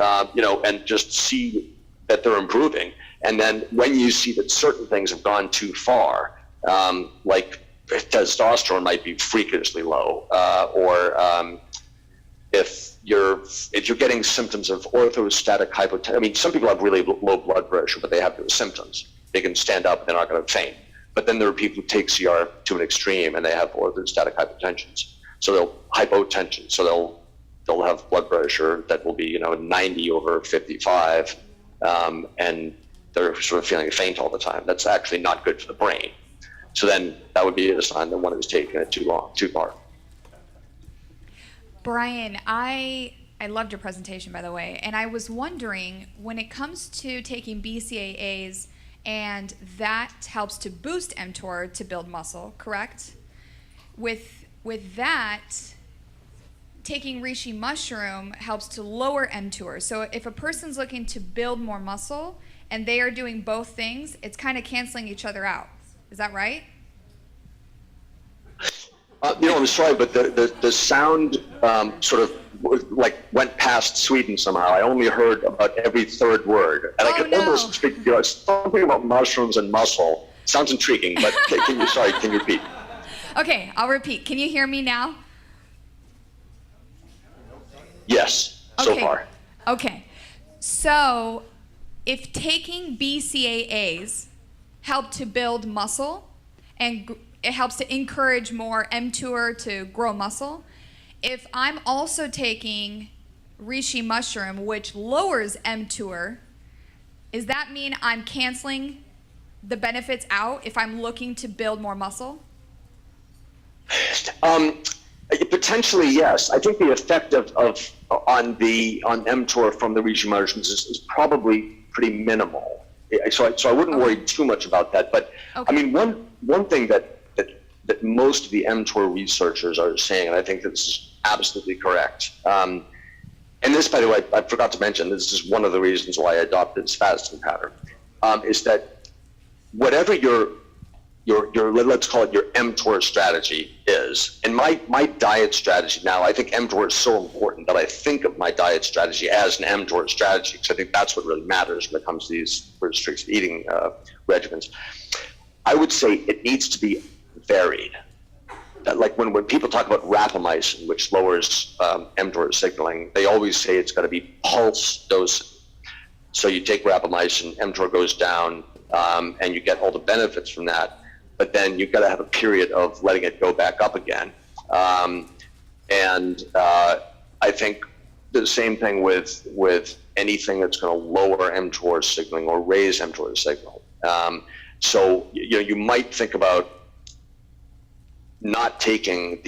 and just see that they're improving. And then when you see that certain things have gone too far, like testosterone might be freakishly low, or if you're getting symptoms of orthostatic hypotension. Some people have really low blood pressure, but they have those symptoms. They can stand up, they're not going to faint. But then there are people who take CR to an extreme and they have orthostatic hypotensions. So hypotension. So they'll have blood pressure that will be 90 over 55, and they're sort of feeling faint all the time. That's actually not good for the brain. So then that would be a sign that one is taking it too far. Brian, I loved your presentation, by the way, and I was wondering, when it comes to taking BCAAs, and that helps to boost mTOR to build muscle, correct? With that, taking reishi mushroom helps to lower mTOR. So if a person's looking to build more muscle and they are doing both things, it's kind of canceling each other out. Is that right? I'm sorry, but the sound sort of went past Sweden somehow. I only heard about every third word, and I could almost speak. Something about mushrooms and muscle sounds intriguing, but can you repeat? Okay, I'll repeat. Can you hear me now? Yes, so far. Okay, so if taking BCAAs help to build muscle and it helps to encourage more mTOR to grow muscle, if I'm also taking reishi mushroom, which lowers mTOR, does that mean I'm canceling the benefits out if I'm looking to build more muscle? Potentially, yes. I think the effect on mTOR from the reishi mushrooms is probably pretty minimal. So I wouldn't worry too much about that. But okay. One thing that most of the mTOR researchers are saying, and I think this is absolutely correct. And this, by the way, I forgot to mention, this is one of the reasons why I adopted this fasting pattern, is that whatever your let's call it your mTOR strategy is, and my diet strategy now, I think mTOR is so important that I think of my diet strategy as an mTOR strategy, because I think that's what really matters when it comes to these restricted eating regimens. I would say it needs to be varied. That, like when people talk about rapamycin, which lowers mTOR signaling, they always say it's got to be pulse dosing. So you take rapamycin, mTOR goes down, and you get all the benefits from that. But then you've got to have a period of letting it go back up again. And I think the same thing with anything that's going to lower mTOR signaling or raise mTOR signal. So you might think about not taking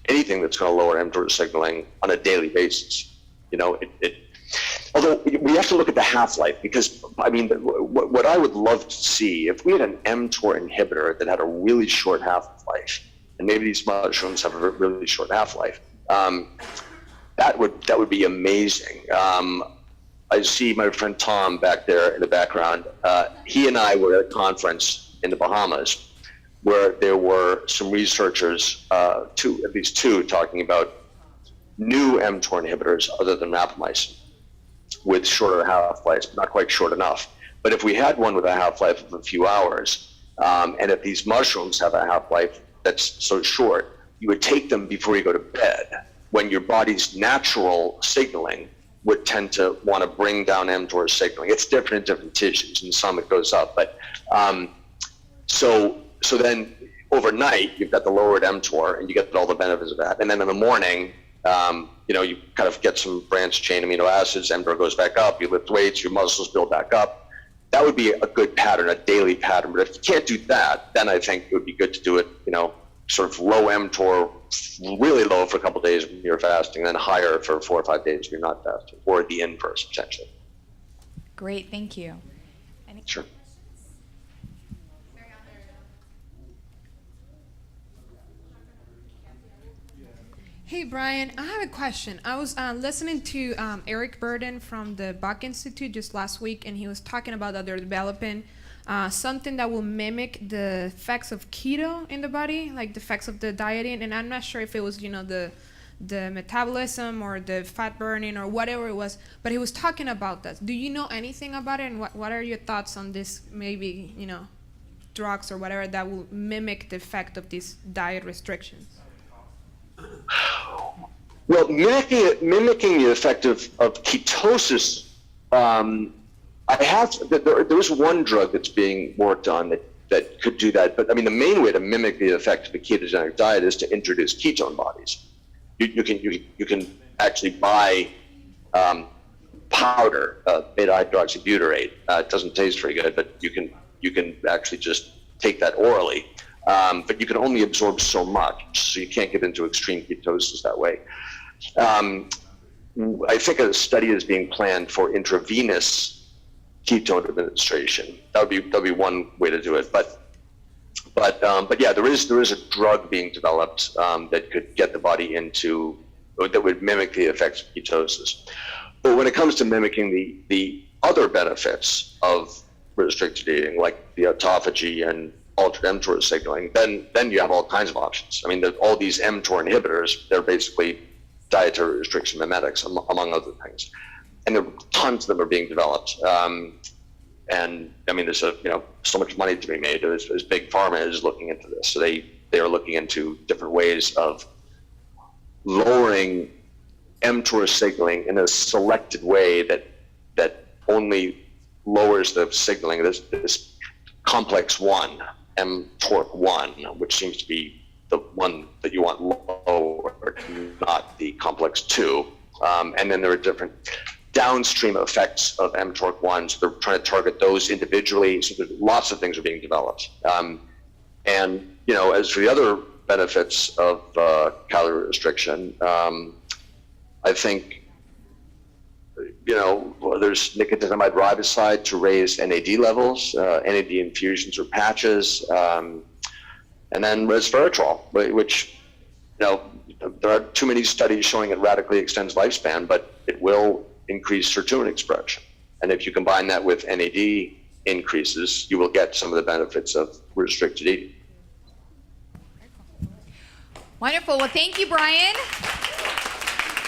anything that's going to lower mTOR signaling on a daily basis. Although we have to look at the half-life, because what I would love to see, if we had an mTOR inhibitor that had a really short half-life, and maybe these mushrooms have a really short half-life, that would be amazing. I see my friend Tom back there in the background. He and I were at a conference in the Bahamas where there were some researchers, at least two, talking about new mTOR inhibitors other than rapamycin with shorter half-lives, not quite short enough. But if we had one with a half-life of a few hours, and if these mushrooms have a half-life that's so short, you would take them before you go to bed, when your body's natural signaling would tend to want to bring down mTOR signaling. It's different in different tissues. In some it goes up, but so then overnight you've got the lowered mTOR and you get all the benefits of that. And then in the morning, you kind of get some branched chain amino acids, mTOR goes back up, you lift weights, your muscles build back up. That would be a good pattern, a daily pattern. But if you can't do that, then I think it would be good to do it, sort of low mTOR, really low for a couple of days when you're fasting, then higher for 4 or 5 days when you're not fasting, or the inverse, essentially. Great, thank you. Sure. Hey, Brian, I have a question. I was listening to Eric Burden from the Buck Institute just last week, and he was talking about that they're developing something that will mimic the effects of keto in the body, like the effects of the dieting. And I'm not sure if it was, the metabolism or the fat burning or whatever it was, but he was talking about that. Do you know anything about it, and what are your thoughts on this, maybe, drugs or whatever that will mimic the effect of these diet restrictions? Well, mimicking the effect of ketosis, there is one drug that's being worked on that could do that. But I mean, the main way to mimic the effect of the ketogenic diet is to introduce ketone bodies. You can actually buy powder, beta hydroxybutyrate. It doesn't taste very good, but you can actually just take that orally. But you can only absorb so much, so you can't get into extreme ketosis that way. I think a study is being planned for intravenous ketone administration. That would be one way to do it. But yeah, there is a drug being developed that could get the body that would mimic the effects of ketosis. But when it comes to mimicking the other benefits of restricted eating, like the autophagy and altered mTOR signaling, then you have all kinds of options. I mean, all these mTOR inhibitors, they're basically dietary restriction mimetics, among other things. And tons of them are being developed. And I mean, there's so much money to be made as big pharma is looking into this. So they are looking into different ways of lowering mTOR signaling in a selected way that only lowers the signaling of this complex 1, mTORC1, which seems to be the one that you want lower, not the complex 2. And then there are different downstream effects of mTORC1, so they're trying to target those individually. So there's lots of things are being developed. And as for the other benefits of calorie restriction, I think there's nicotinamide riboside to raise NAD levels, NAD infusions or patches, and then resveratrol, which there are too many studies showing it radically extends lifespan, but it will increase sirtuin expression. And if you combine that with NAD increases, you will get some of the benefits of restricted eating. Wonderful. Well, thank you, Brian.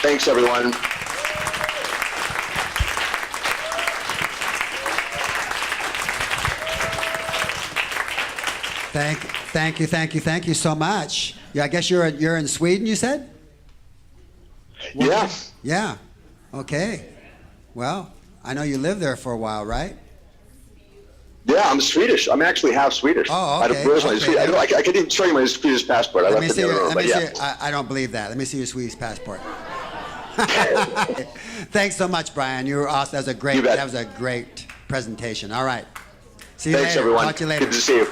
Thanks, everyone. Thank you so much. Yeah, I guess you're in Sweden, you said? Yeah. Yeah. Okay. Well, I know you lived there for a while, right? Yeah, I'm Swedish. I'm actually half Swedish. Oh, okay. I could even show you my Swedish passport. I left it in the other room, but yeah. I don't believe that. Let me see your Swedish passport. Thanks so much, Brian. You were awesome. That was a great presentation. All right. See you Thanks, later. everyone. Talk to you later. Good to see you.